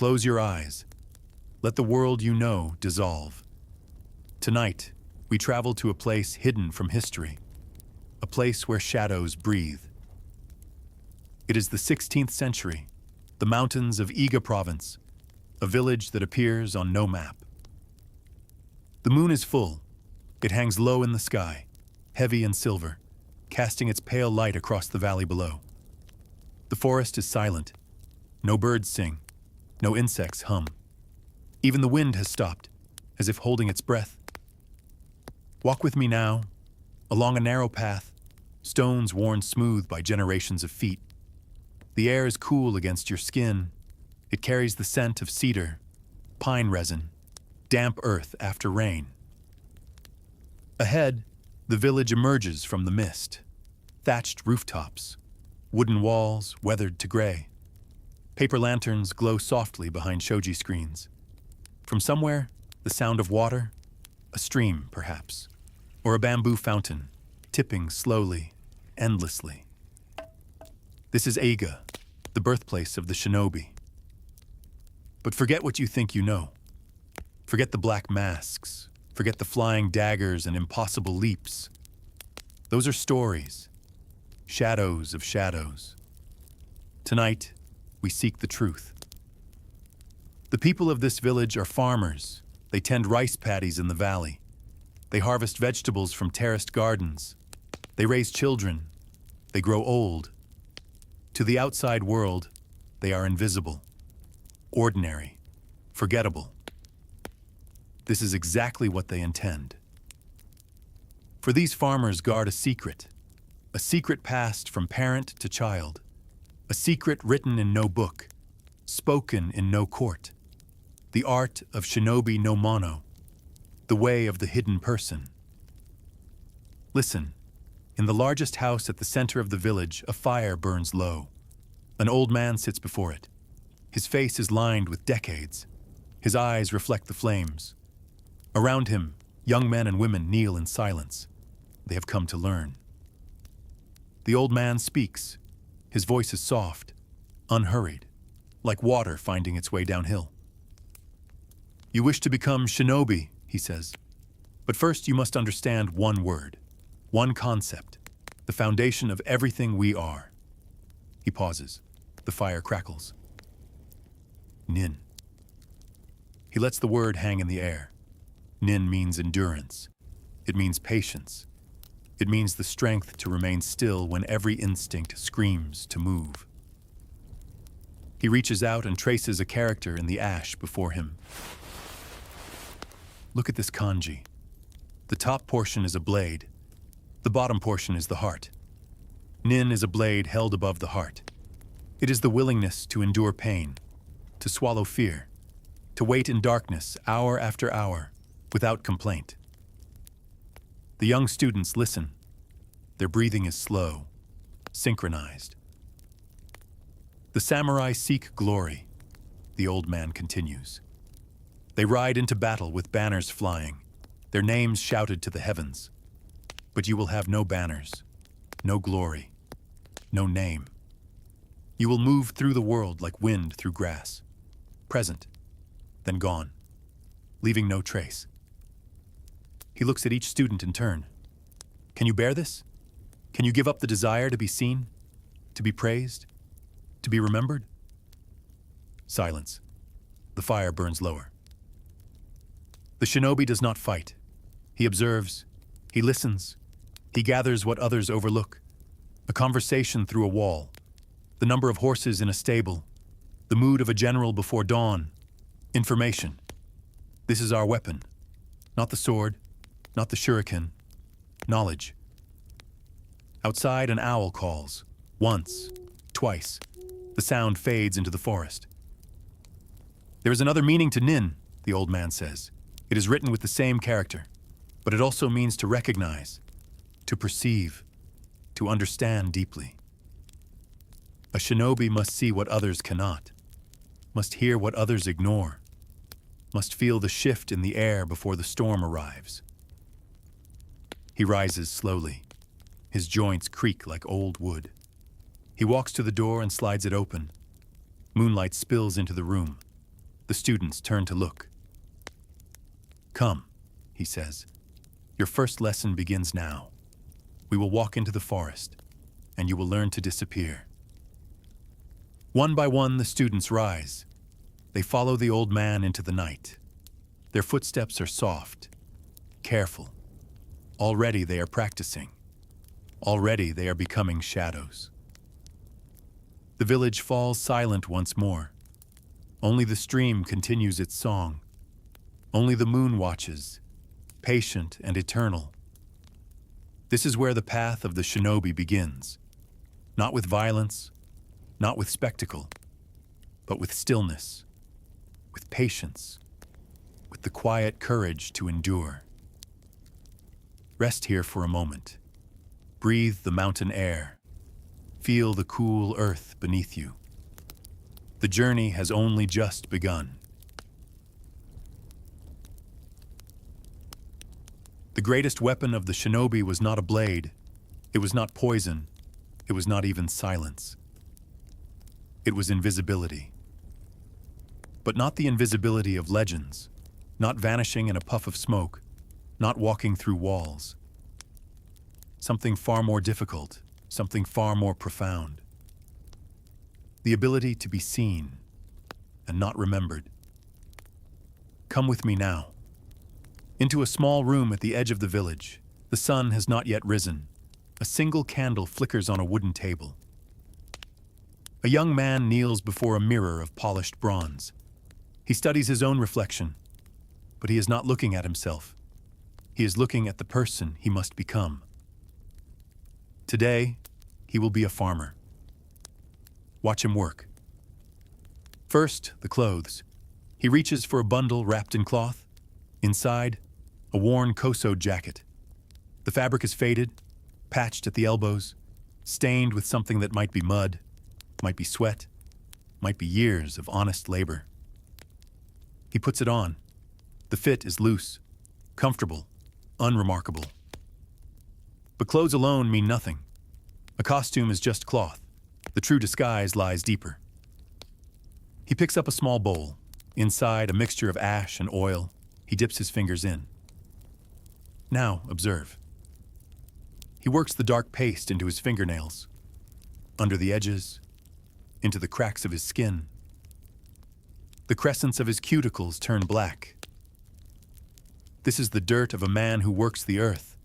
Close your eyes. Let the world you know dissolve. Tonight, we travel to a place hidden from history, a place where shadows breathe. It is the 16th century, the mountains of Iga province, a village that appears on no map. The moon is full. It hangs low in the sky, heavy and silver, casting its pale light across the valley below. The forest is silent. No birds sing. No insects hum. Even the wind has stopped, as if holding its breath. Walk with me now, along a narrow path, stones worn smooth by generations of feet. The air is cool against your skin. It carries the scent of cedar, pine resin, damp earth after rain. Ahead, the village emerges from the mist. Thatched rooftops, wooden walls weathered to gray. Paper lanterns glow softly behind shoji screens. From somewhere, the sound of water, a stream perhaps, or a bamboo fountain, tipping slowly, endlessly. This is Eiga, the birthplace of the Shinobi. But forget what you think you know. Forget the black masks. Forget the flying daggers and impossible leaps. Those are stories, shadows of shadows. Tonight, we seek the truth. The people of this village are farmers. They tend rice paddies in the valley. They harvest vegetables from terraced gardens. They raise children. They grow old. To the outside world, they are invisible, ordinary, forgettable. This is exactly what they intend. For these farmers guard a secret passed from parent to child, a secret written in no book, spoken in no court, the art of Shinobi no Mono, the way of the hidden person. Listen, in the largest house at the center of the village, a fire burns low. An old man sits before it. His face is lined with decades. His eyes reflect the flames. Around him, young men and women kneel in silence. They have come to learn. The old man speaks. His voice is soft, unhurried, like water finding its way downhill. You wish to become Shinobi, he says. But first you must understand one word, one concept, the foundation of everything we are. He pauses. The fire crackles. Nin. He lets the word hang in the air. Nin means endurance. It means patience. It means the strength to remain still when every instinct screams to move. He reaches out and traces a character in the ash before him. Look at this kanji. The top portion is a blade. The bottom portion is the heart. Nin is a blade held above the heart. It is the willingness to endure pain, to swallow fear, to wait in darkness hour after hour without complaint. The young students listen. Their breathing is slow, synchronized. The samurai seek glory, the old man continues. They ride into battle with banners flying, their names shouted to the heavens. But you will have no banners, no glory, no name. You will move through the world like wind through grass, present, then gone, leaving no trace. He looks at each student in turn. Can you bear this? Can you give up the desire to be seen, to be praised, to be remembered? Silence. The fire burns lower. The shinobi does not fight. He observes. He listens. He gathers what others overlook. A conversation through a wall. The number of horses in a stable. The mood of a general before dawn. Information. This is our weapon. Not the sword, not the shuriken. Knowledge. Outside, an owl calls. Once, twice. The sound fades into the forest. There is another meaning to nin, the old man says. It is written with the same character, but it also means to recognize, to perceive, to understand deeply. A shinobi must see what others cannot, must hear what others ignore, must feel the shift in the air before the storm arrives. He rises slowly. His joints creak like old wood. He walks to the door and slides it open. Moonlight spills into the room. The students turn to look. "Come," he says. "Your first lesson begins now. We will walk into the forest, and you will learn to disappear." One by one, the students rise. They follow the old man into the night. Their footsteps are soft, careful. Already they are practicing. Already they are becoming shadows. The village falls silent once more. Only the stream continues its song. Only the moon watches, patient and eternal. This is where the path of the shinobi begins. Not with violence, not with spectacle, but with stillness, with patience, with the quiet courage to endure. Rest here for a moment. Breathe the mountain air. Feel the cool earth beneath you. The journey has only just begun. The greatest weapon of the shinobi was not a blade. It was not poison. It was not even silence. It was invisibility. But not the invisibility of legends, not vanishing in a puff of smoke, not walking through walls. Something far more difficult, something far more profound. The ability to be seen and not remembered. Come with me now. Into a small room at the edge of the village. The sun has not yet risen. A single candle flickers on a wooden table. A young man kneels before a mirror of polished bronze. He studies his own reflection, but he is not looking at himself. He is looking at the person he must become. Today, he will be a farmer. Watch him work. First, the clothes. He reaches for a bundle wrapped in cloth. Inside, a worn koso jacket. The fabric is faded, patched at the elbows, stained with something that might be mud, might be sweat, might be years of honest labor. He puts it on. The fit is loose, comfortable, unremarkable. But clothes alone mean nothing. A costume is just cloth. The true disguise lies deeper. He picks up a small bowl. Inside, a mixture of ash and oil. He dips his fingers in. Now, observe. He works the dark paste into his fingernails, under the edges, into the cracks of his skin. The crescents of his cuticles turn black. This is the dirt of a man who works the earth,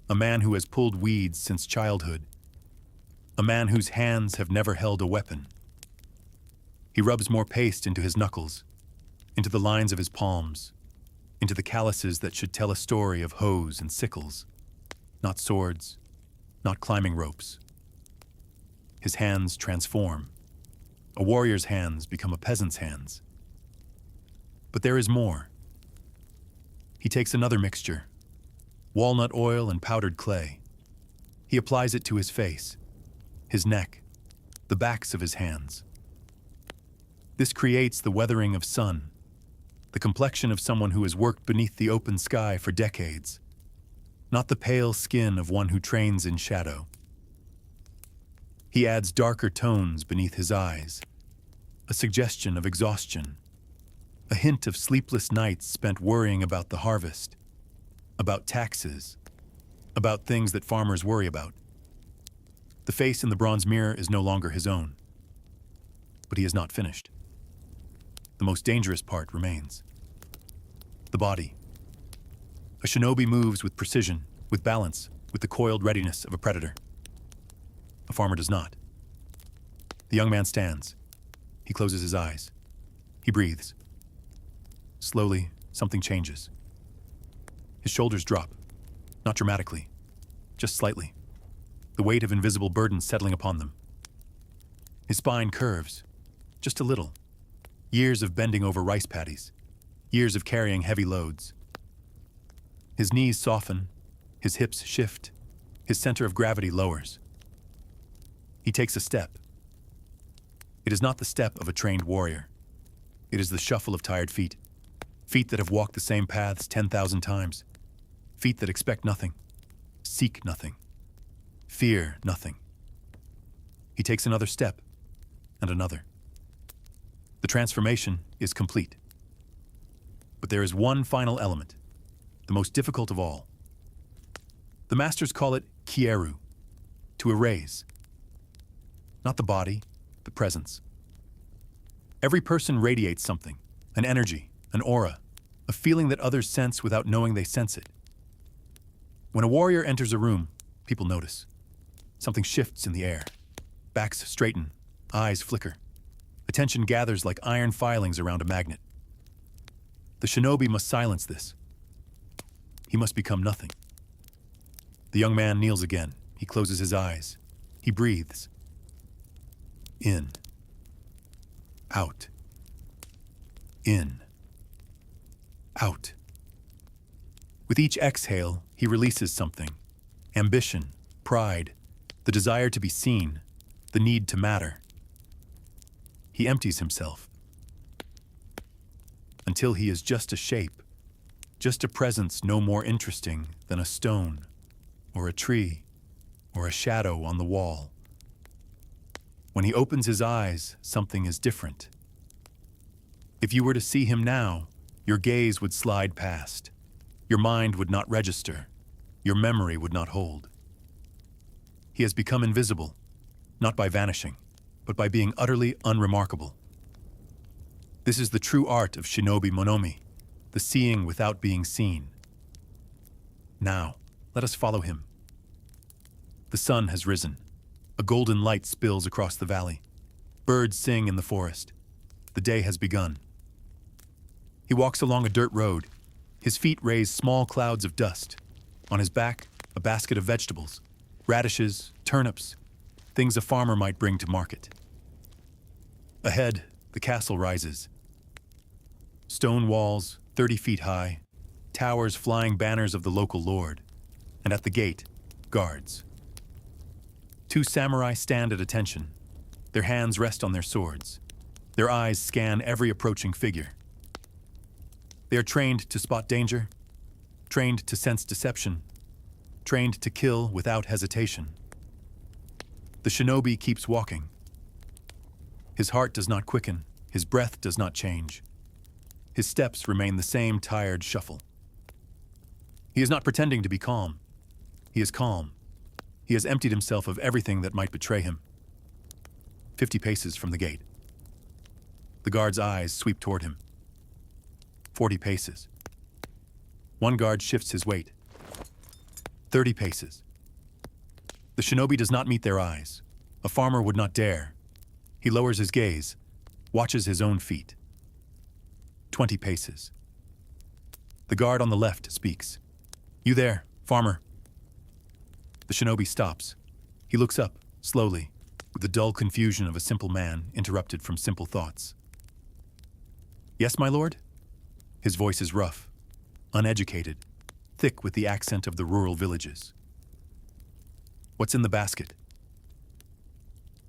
a man who has pulled weeds since childhood, a man whose hands have never held a weapon. He rubs more paste into his knuckles, into the lines of his palms, into the calluses that should tell a story of hoes and sickles, not swords, not climbing ropes. His hands transform. A warrior's hands become a peasant's hands. But there is more. He takes another mixture, walnut oil and powdered clay. He applies it to his face, his neck, the backs of his hands. This creates the weathering of sun, the complexion of someone who has worked beneath the open sky for decades, not the pale skin of one who trains in shadow. He adds darker tones beneath his eyes, a suggestion of exhaustion, a hint of sleepless nights spent worrying about the harvest, about taxes, about things that farmers worry about. The face in the bronze mirror is no longer his own, but he is not finished. The most dangerous part remains. The body. A shinobi moves with precision, with balance, with the coiled readiness of a predator. A farmer does not. The young man stands. He closes his eyes. He breathes. Slowly, something changes. His shoulders drop, not dramatically, just slightly, the weight of invisible burdens settling upon them. His spine curves, just a little. Years of bending over rice paddies, years of carrying heavy loads. His knees soften, his hips shift, his center of gravity lowers. He takes a step. It is not the step of a trained warrior. It is the shuffle of tired feet, feet that have walked the same paths 10,000 times, feet that expect nothing, seek nothing, fear nothing. He takes another step, and another. The transformation is complete. But there is one final element, the most difficult of all. The masters call it kieru, to erase. Not the body, the presence. Every person radiates something, an energy, an aura, a feeling that others sense without knowing they sense it. When a warrior enters a room, people notice. Something shifts in the air. Backs straighten, eyes flicker. Attention gathers like iron filings around a magnet. The shinobi must silence this. He must become nothing. The young man kneels again. He closes his eyes. He breathes. In. Out. In. Out. With each exhale, he releases something. Ambition, pride, the desire to be seen, the need to matter. He empties himself until he is just a shape, just a presence no more interesting than a stone, or a tree, or a shadow on the wall. When he opens his eyes, something is different. If you were to see him now, your gaze would slide past. Your mind would not register. Your memory would not hold. He has become invisible, not by vanishing, but by being utterly unremarkable. This is the true art of Shinobi Monomi, the seeing without being seen. Now, let us follow him. The sun has risen. A golden light spills across the valley. Birds sing in the forest. The day has begun. He walks along a dirt road. His feet raise small clouds of dust. On his back, a basket of vegetables, radishes, turnips, things a farmer might bring to market. Ahead, the castle rises. Stone walls, 30 feet high, towers flying banners of the local lord, and at the gate, guards. 2 samurai stand at attention. Their hands rest on their swords. Their eyes scan every approaching figure. They are trained to spot danger, trained to sense deception, trained to kill without hesitation. The shinobi keeps walking. His heart does not quicken, his breath does not change. His steps remain the same tired shuffle. He is not pretending to be calm. He is calm. He has emptied himself of everything that might betray him. 50 paces from the gate. The guard's eyes sweep toward him. 40 paces. One guard shifts his weight. 30 paces. The shinobi does not meet their eyes. A farmer would not dare. He lowers his gaze, watches his own feet. 20 paces. The guard on the left speaks. "You there, farmer." The shinobi stops. He looks up, slowly, with the dull confusion of a simple man interrupted from simple thoughts. "Yes, my lord?" His voice is rough, uneducated, thick with the accent of the rural villages. "What's in the basket?"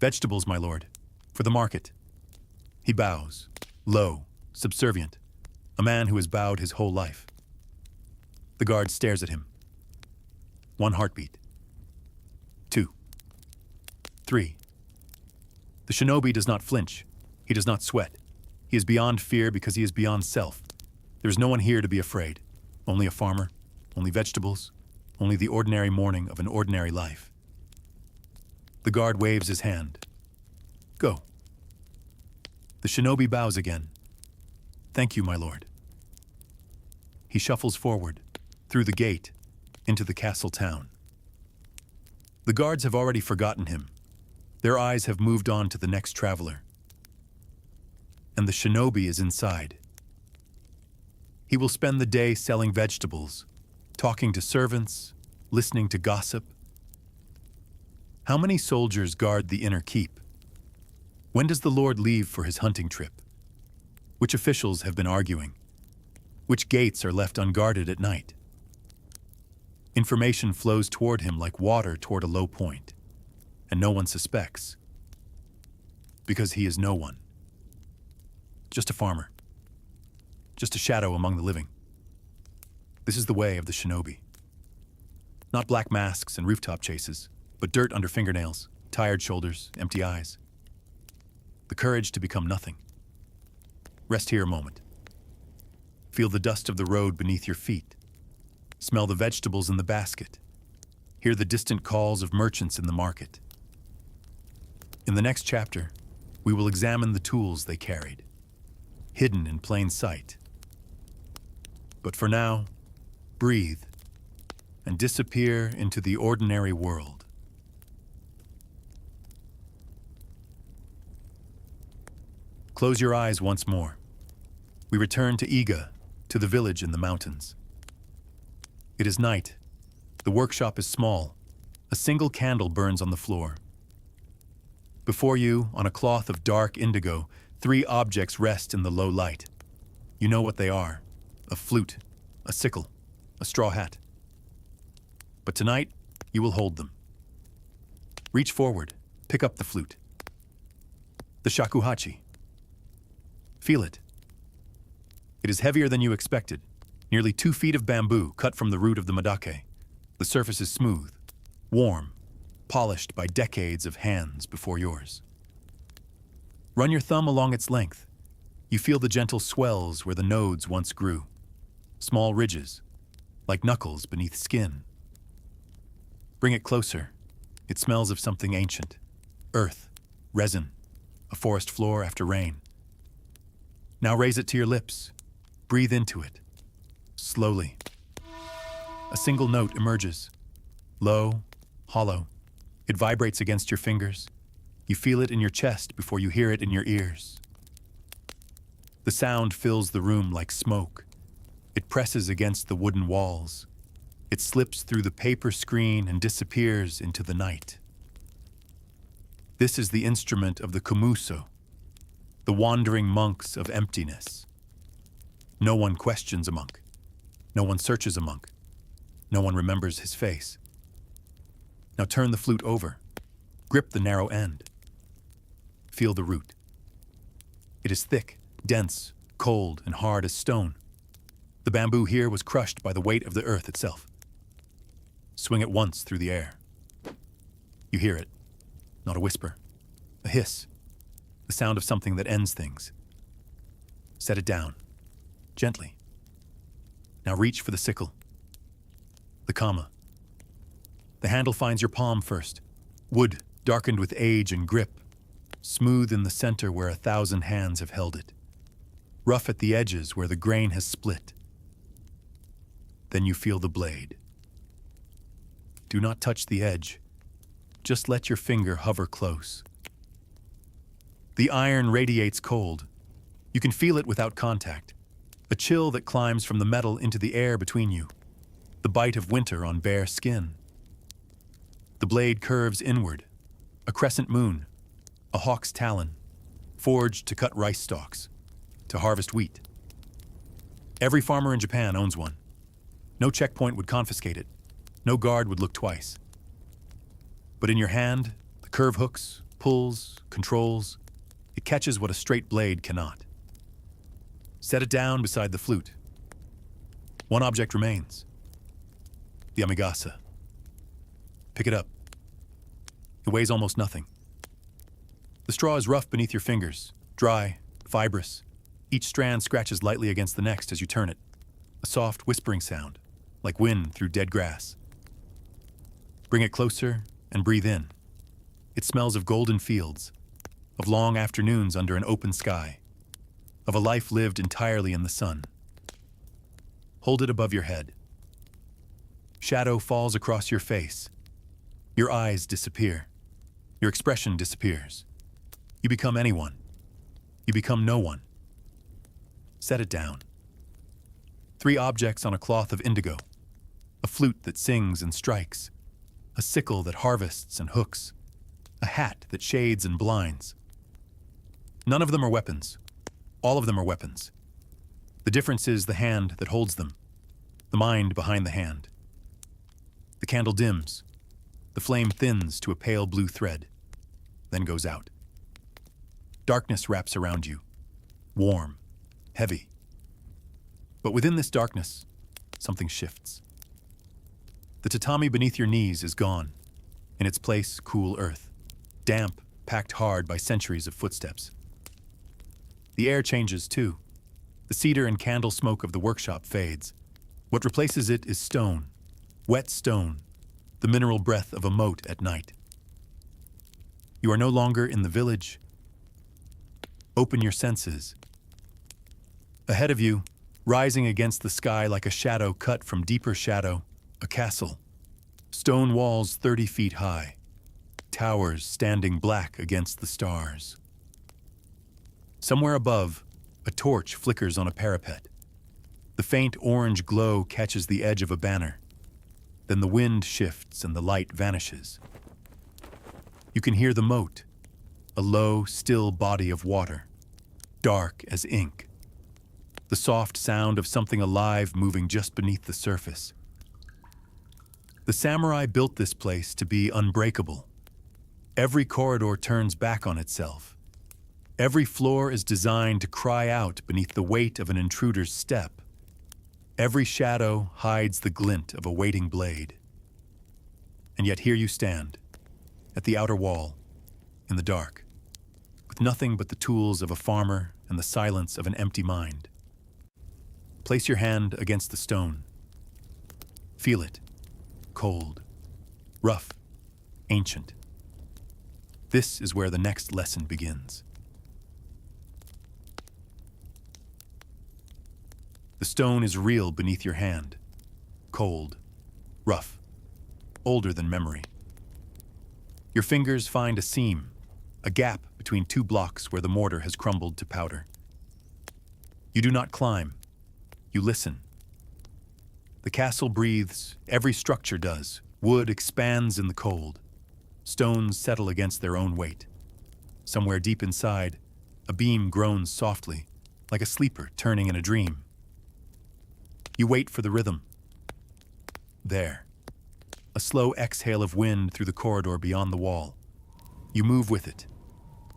"Vegetables, my lord, for the market." He bows, low, subservient, a man who has bowed his whole life. The guard stares at him. 1 heartbeat. 2. 3. The shinobi does not flinch. He does not sweat. He is beyond fear because he is beyond self. There is no one here to be afraid. Only a farmer, only vegetables, only the ordinary morning of an ordinary life. The guard waves his hand. "Go." The shinobi bows again. "Thank you, my lord." He shuffles forward, through the gate, into the castle town. The guards have already forgotten him. Their eyes have moved on to the next traveler. And the shinobi is inside. He will spend the day selling vegetables, talking to servants, listening to gossip. How many soldiers guard the inner keep? When does the lord leave for his hunting trip? Which officials have been arguing? Which gates are left unguarded at night? Information flows toward him like water toward a low point, and no one suspects. Because he is no one. Just a farmer. Just a shadow among the living. This is the way of the shinobi. Not black masks and rooftop chases, but dirt under fingernails, tired shoulders, empty eyes. The courage to become nothing. Rest here a moment. Feel the dust of the road beneath your feet. Smell the vegetables in the basket. Hear the distant calls of merchants in the market. In the next chapter, we will examine the tools they carried, hidden in plain sight. But for now, breathe and disappear into the ordinary world. Close your eyes once more. We return to Iga, to the village in the mountains. It is night. The workshop is small. A single candle burns on the floor. Before you, on a cloth of dark indigo, 3 objects rest in the low light. You know what they are: a flute, a sickle, a straw hat. But tonight, you will hold them. Reach forward, pick up the flute. The shakuhachi. Feel it. It is heavier than you expected. Nearly 2 feet of bamboo cut from the root of the madake. The surface is smooth, warm, polished by decades of hands before yours. Run your thumb along its length. You feel the gentle swells where the nodes once grew. Small ridges, like knuckles beneath skin. Bring it closer. It smells of something ancient. Earth, resin, a forest floor after rain. Now raise it to your lips. Breathe into it. Slowly. A single note emerges. Low, hollow. It vibrates against your fingers. You feel it in your chest before you hear it in your ears. The sound fills the room like smoke. It presses against the wooden walls. It slips through the paper screen and disappears into the night. This is the instrument of the kumuso, the wandering monks of emptiness. No one questions a monk. No one searches a monk. No one remembers his face. Now turn the flute over. Grip the narrow end. Feel the root. It is thick, dense, cold, and hard as stone. The bamboo here was crushed by the weight of the earth itself. Swing it once through the air. You hear it. Not a whisper. A hiss. The sound of something that ends things. Set it down. Gently. Now reach for the sickle. The kama. The handle finds your palm first. Wood, darkened with age and grip. Smooth in the center where 1,000 hands have held it. Rough at the edges where the grain has split. Then you feel the blade. Do not touch the edge. Just let your finger hover close. The iron radiates cold. You can feel it without contact. A chill that climbs from the metal into the air between you. The bite of winter on bare skin. The blade curves inward. A crescent moon. A hawk's talon. Forged to cut rice stalks. To harvest wheat. Every farmer in Japan owns one. No checkpoint would confiscate it. No guard would look twice. But in your hand, the curve hooks, pulls, controls. It catches what a straight blade cannot. Set it down beside the flute. One object remains. The amigasa. Pick it up. It weighs almost nothing. The straw is rough beneath your fingers, dry, fibrous. Each strand scratches lightly against the next as you turn it. A soft whispering sound, like wind through dead grass. Bring it closer and breathe in. It smells of golden fields, of long afternoons under an open sky, of a life lived entirely in the sun. Hold it above your head. Shadow falls across your face. Your eyes disappear. Your expression disappears. You become anyone. You become no one. Set it down. 3 objects on a cloth of indigo. A flute that sings and strikes. A sickle that harvests and hooks. A hat that shades and blinds. None of them are weapons. All of them are weapons. The difference is the hand that holds them, the mind behind the hand. The candle dims. The flame thins to a pale blue thread, then goes out. Darkness wraps around you, warm, heavy. But within this darkness, something shifts. The tatami beneath your knees is gone. In its place, cool earth, damp, packed hard by centuries of footsteps. The air changes too. The cedar and candle smoke of the workshop fades. What replaces it is stone, wet stone, the mineral breath of a moat at night. You are no longer in the village. Open your senses. Ahead of you, rising against the sky like a shadow cut from deeper shadow, a castle. Stone walls 30 feet high, towers standing black against the stars. Somewhere above, a torch flickers on a parapet. The faint orange glow catches the edge of a banner. Then the wind shifts and the light vanishes. You can hear the moat, a low, still body of water, dark as ink. The soft sound of something alive moving just beneath the surface. The samurai built this place to be unbreakable. Every corridor turns back on itself. Every floor is designed to cry out beneath the weight of an intruder's step. Every shadow hides the glint of a waiting blade. And yet here you stand, at the outer wall, in the dark, with nothing but the tools of a farmer and the silence of an empty mind. Place your hand against the stone. Feel it, cold, rough, ancient. This is where the next lesson begins. The stone is real beneath your hand, cold, rough, older than memory. Your fingers find a seam, a gap between two blocks where the mortar has crumbled to powder. You do not climb, you listen. The castle breathes, every structure does. Wood expands in the cold. Stones settle against their own weight. Somewhere deep inside, a beam groans softly, like a sleeper turning in a dream. You wait for the rhythm. There. A slow exhale of wind through the corridor beyond the wall. You move with it.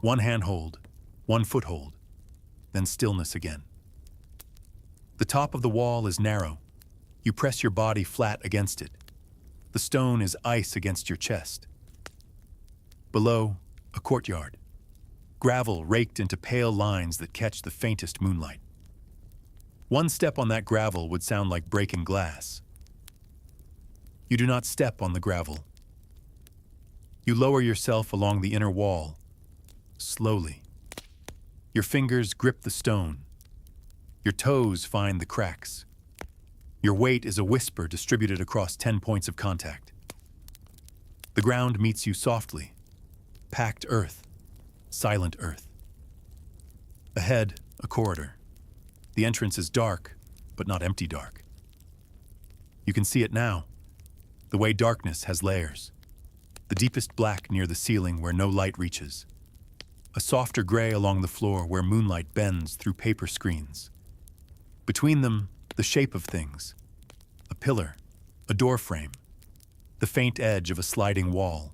One handhold, one foothold, then stillness again. The top of the wall is narrow. You press your body flat against it. The stone is ice against your chest. Below, a courtyard. Gravel raked into pale lines that catch the faintest moonlight. One step on that gravel would sound like breaking glass. You do not step on the gravel. You lower yourself along the inner wall, slowly. Your fingers grip the stone. Your toes find the cracks. Your weight is a whisper distributed across 10 points of contact. The ground meets you softly. Packed earth, silent earth. Ahead, a corridor. The entrance is dark, but not empty dark. You can see it now, the way darkness has layers. The deepest black near the ceiling where no light reaches. A softer gray along the floor where moonlight bends through paper screens. Between them, the shape of things. A pillar, a door frame, the faint edge of a sliding wall.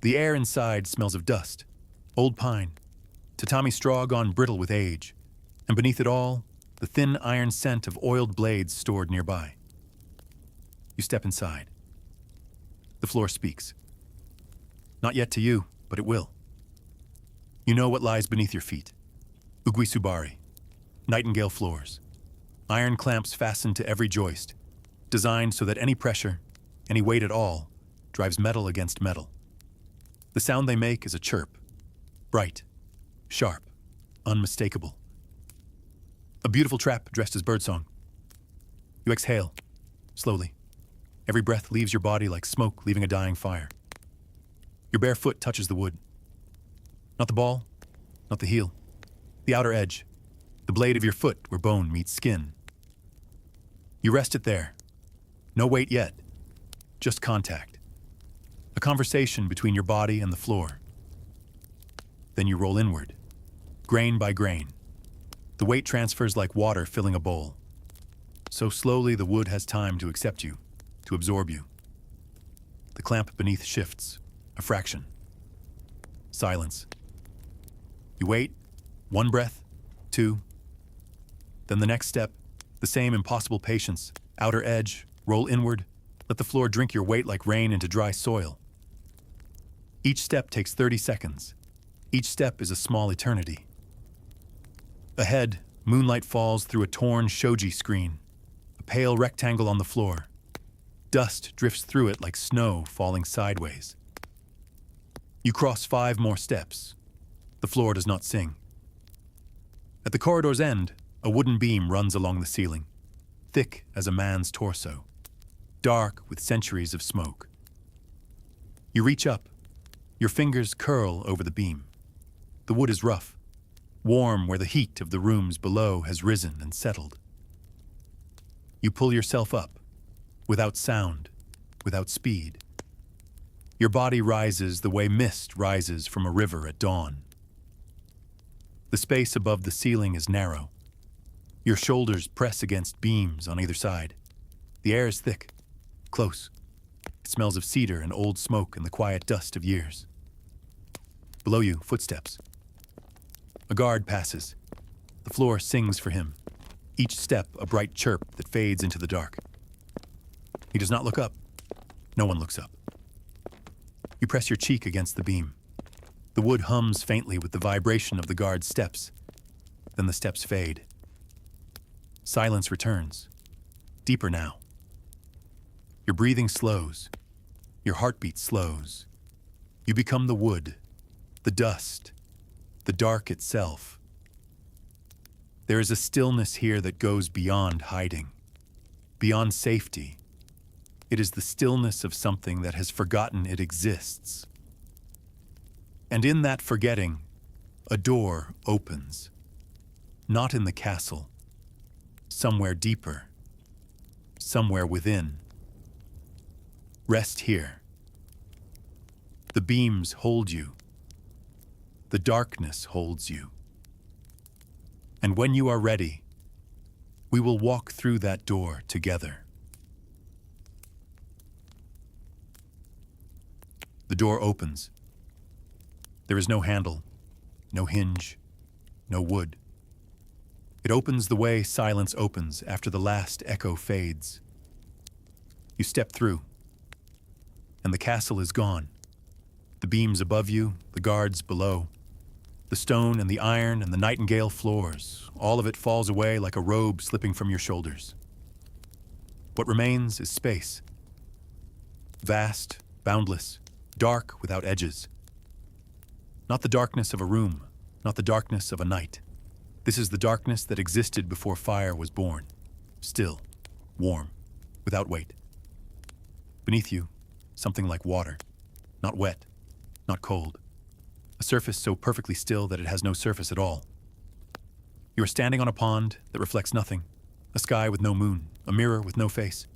The air inside smells of dust, old pine, tatami straw gone brittle with age, and beneath it all, the thin iron scent of oiled blades stored nearby. You step inside. The floor speaks. Not yet to you, but it will. You know what lies beneath your feet. Uguisubari, Nightingale floors. Iron clamps fastened to every joist, designed so that any pressure, any weight at all, drives metal against metal. The sound they make is a chirp, bright, sharp, unmistakable. A beautiful trap dressed as birdsong. You exhale, slowly. Every breath leaves your body like smoke leaving a dying fire. Your bare foot touches the wood. Not the ball, not the heel. The outer edge, the blade of your foot where bone meets skin. You rest it there. No weight yet, just contact. A conversation between your body and the floor. Then you roll inward, grain by grain. The weight transfers like water filling a bowl. So slowly the wood has time to accept you, to absorb you. The clamp beneath shifts, a fraction. Silence. You wait, one breath, two. Then the next step, the same impossible patience, outer edge, roll inward, let the floor drink your weight like rain into dry soil. Each step takes 30 seconds. Each step is a small eternity. Ahead, Moonlight falls through a torn shoji screen, a pale rectangle on the floor. Dust drifts through it like snow falling sideways. You cross 5 more steps. The floor does not sing. At the corridor's end, a wooden beam runs along the ceiling, thick as a man's torso, dark with centuries of smoke. You reach up. Your fingers curl over the beam. The wood is rough, warm where the heat of the rooms below has risen and settled. You pull yourself up, without sound, without speed. Your body rises the way mist rises from a river at dawn. The space above the ceiling is narrow. Your shoulders press against beams on either side. The air is thick, close. It smells of cedar and old smoke and the quiet dust of years. Below you, footsteps. A guard passes. The floor sings for him, each step a bright chirp that fades into the dark. He does not look up. No one looks up. You press your cheek against the beam. The wood hums faintly with the vibration of the guard's steps. Then the steps fade. Silence returns, deeper now. Your breathing slows. Your heartbeat slows. You become the wood, the dust, the dark itself. There is a stillness here that goes beyond hiding, beyond safety. It is the stillness of something that has forgotten it exists. And in that forgetting, a door opens. Not in the castle, somewhere deeper, somewhere within. Rest here. The beams hold you. The darkness holds you. And when you are ready, we will walk through that door together. The door opens. There is no handle, no hinge, no wood. It opens the way silence opens after the last echo fades. You step through, and the castle is gone. The beams above you, the guards below, the stone and the iron and the Nightingale floors, all of it falls away like a robe slipping from your shoulders. What remains is space. Vast, boundless, dark without edges. Not the darkness of a room, not the darkness of a night. This is the darkness that existed before fire was born. Still, warm, without weight. Beneath you, something like water. Not wet, not cold. A surface so perfectly still that it has no surface at all. You are standing on a pond that reflects nothing. A sky with no moon, a mirror with no face.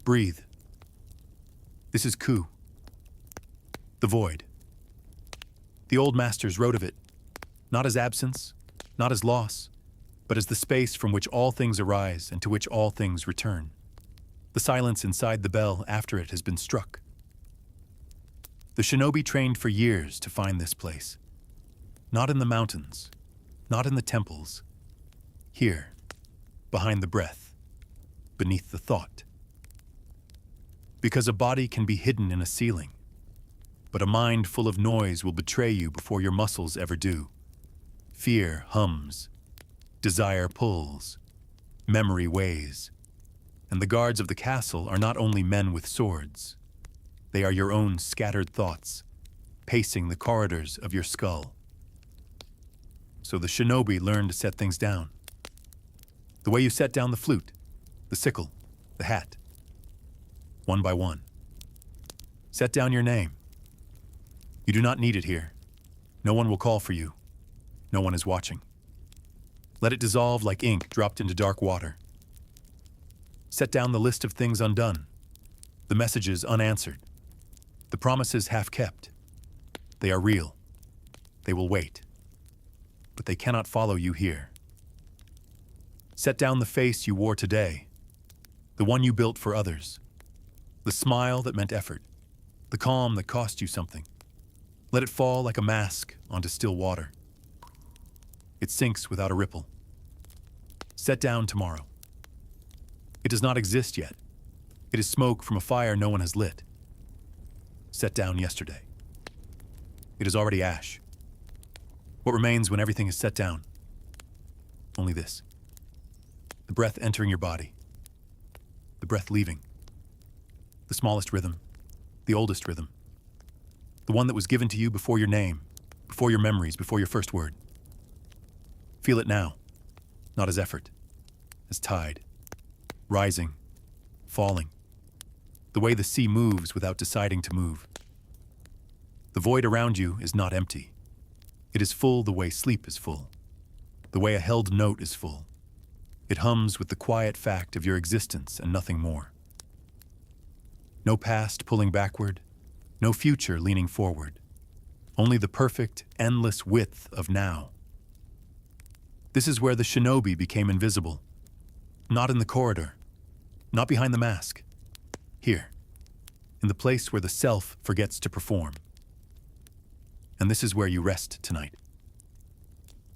Breathe. This is Ku. The void. The old masters wrote of it, not as absence, not as loss, but as the space from which all things arise and to which all things return. The silence inside the bell after it has been struck. The Shinobi trained for years to find this place. Not in the mountains, not in the temples. Here, behind the breath, beneath the thought. Because a body can be hidden in a ceiling, but a mind full of noise will betray you before your muscles ever do. Fear hums, desire pulls, memory weighs, and the guards of the castle are not only men with swords. They are your own scattered thoughts, pacing the corridors of your skull. So the Shinobi learned to set things down. The way you set down the flute, the sickle, the hat. One by one. Set down your name. You do not need it here. No one will call for you. No one is watching. Let it dissolve like ink dropped into dark water. Set down the list of things undone, the messages unanswered, the promises half kept. They are real. They will wait. But they cannot follow you here. Set down the face you wore today, the one you built for others, the smile that meant effort, the calm that cost you something. Let it fall like a mask onto still water. It sinks without a ripple. Set down tomorrow. It does not exist yet. It is smoke from a fire no one has lit. Set down yesterday. It is already ash. What remains when everything is set down? only this. The breath entering your body. The breath leaving. The smallest rhythm. The oldest rhythm. The one that was given to you before your name, before your memories, before your first word. Feel it now, not as effort, as tide. Rising, falling. The way the sea moves without deciding to move. The void around you is not empty. It is full the way sleep is full. The way a held note is full. It hums with the quiet fact of your existence and nothing more. No past pulling backward, no future leaning forward. Only the perfect, endless width of now. This is where the Shinobi became invisible. Not in the corridor, not behind the mask. Here, in the place where the self forgets to perform. And this is where you rest tonight.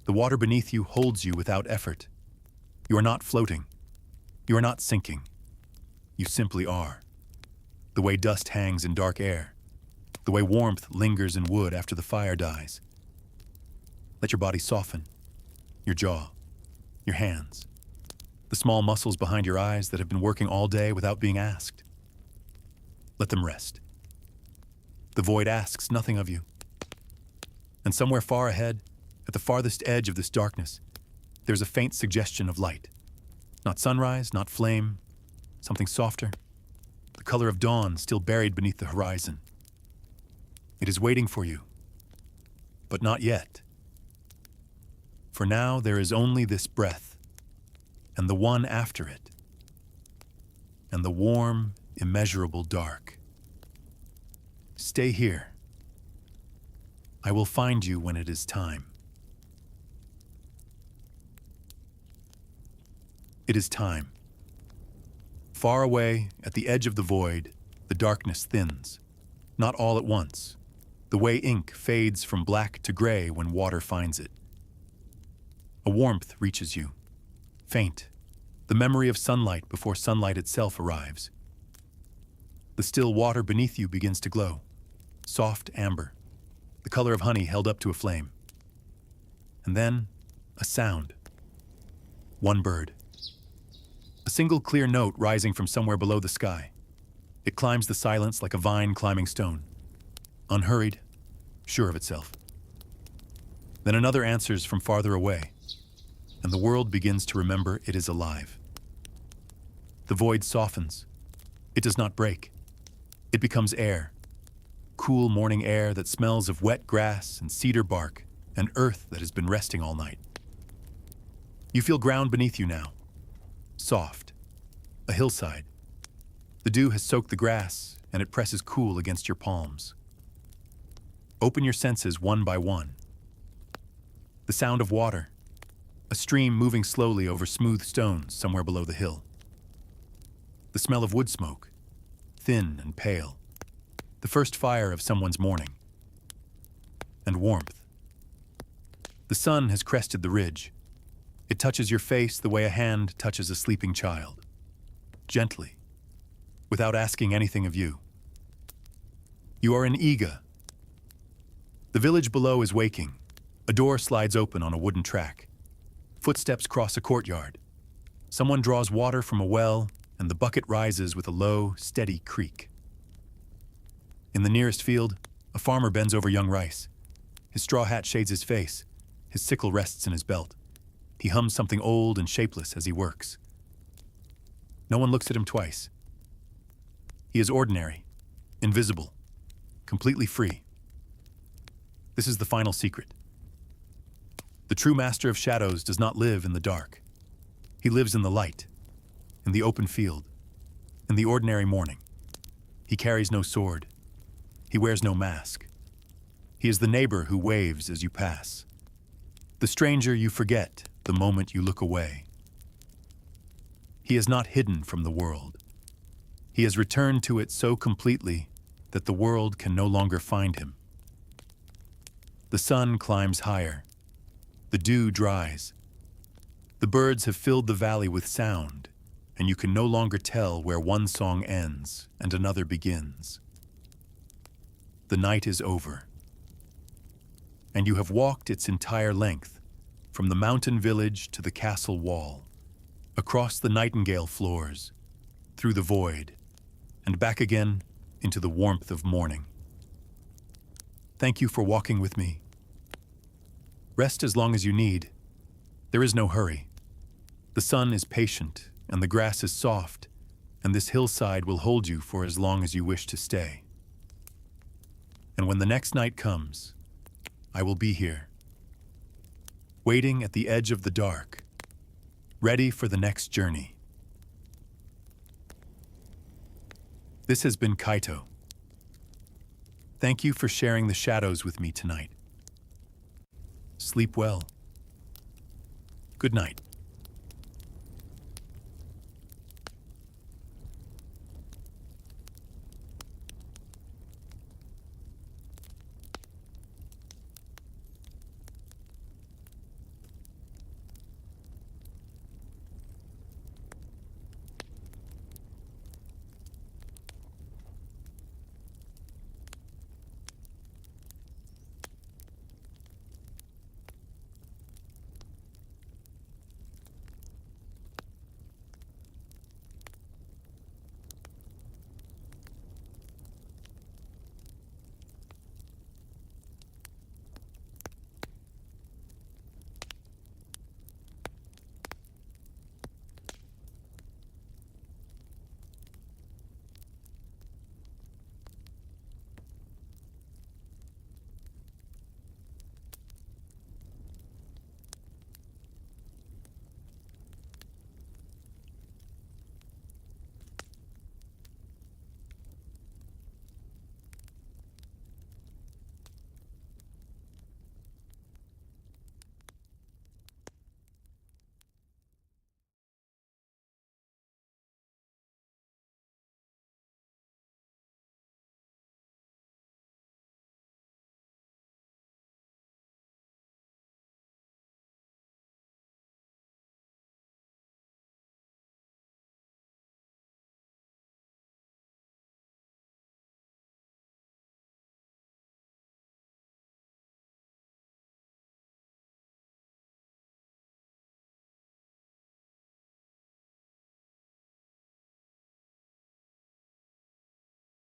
The water beneath you holds you without effort. You are not floating. You are not sinking. You simply are. The way dust hangs in dark air. The way warmth lingers in wood after the fire dies. Let your body soften. Your jaw. Your hands. The small muscles behind your eyes that have been working all day without being asked. Let them rest. The void asks nothing of you. And somewhere far ahead, at the farthest edge of this darkness, there's a faint suggestion of light. Not sunrise, not flame, something softer. The color of dawn still buried beneath the horizon. It is waiting for you, but not yet. For now there is only this breath, and the one after it, and the warm, immeasurable dark. Stay here. I will find you when it is time. It is time. Far away, at the edge of the void, the darkness thins. Not all at once. The way ink fades from black to gray when water finds it. A warmth reaches you. Faint. The memory of sunlight before sunlight itself arrives. The still water beneath you begins to glow. Soft amber. The color of honey held up to a flame. And then, a sound. One bird. A single clear note rising from somewhere below the sky. It climbs the silence like a vine climbing stone. Unhurried, sure of itself. Then another answers from farther away, and the world begins to remember it is alive. The void softens. It does not break. It becomes air. Cool morning air that smells of wet grass and cedar bark and earth that has been resting all night. You feel ground beneath you now. Soft. A hillside. The dew has soaked the grass, and it presses cool against your palms. Open your senses one by one. The sound of water. A stream moving slowly over smooth stones somewhere below the hill. The smell of wood smoke. Thin and pale. The first fire of someone's morning. And warmth. The sun has crested the ridge. It touches your face the way a hand touches a sleeping child. Gently, without asking anything of you. You are in Iga. The village below is waking. A door slides open on a wooden track. Footsteps cross a courtyard. Someone draws water from a well, and the bucket rises with a low, steady creak. In the nearest field, a farmer bends over young rice. His straw hat shades his face. His sickle rests in his belt. He hums something old and shapeless as he works. No one looks at him twice. He is ordinary, invisible, completely free. This is the final secret. The true master of shadows does not live in the dark. He lives in the light, in the open field, in the ordinary morning. He carries no sword. He wears no mask. He is the neighbor who waves as you pass. The stranger you forget the moment you look away. He is not hidden from the world. He has returned to it so completely that the world can no longer find him. The sun climbs higher. The dew dries. The birds have filled the valley with sound, and you can no longer tell where one song ends and another begins. The night is over, and you have walked its entire length, from the mountain village to the castle wall, across the Nightingale floors, through the void, and back again into the warmth of morning. Thank you for walking with me. Rest as long as you need. There is no hurry. The sun is patient, and the grass is soft, and this hillside will hold you for as long as you wish to stay. And when the next night comes, I will be here, waiting at the edge of the dark, ready for the next journey. This has been Kaito. Thank you for sharing the shadows with me tonight. Sleep well. Good night.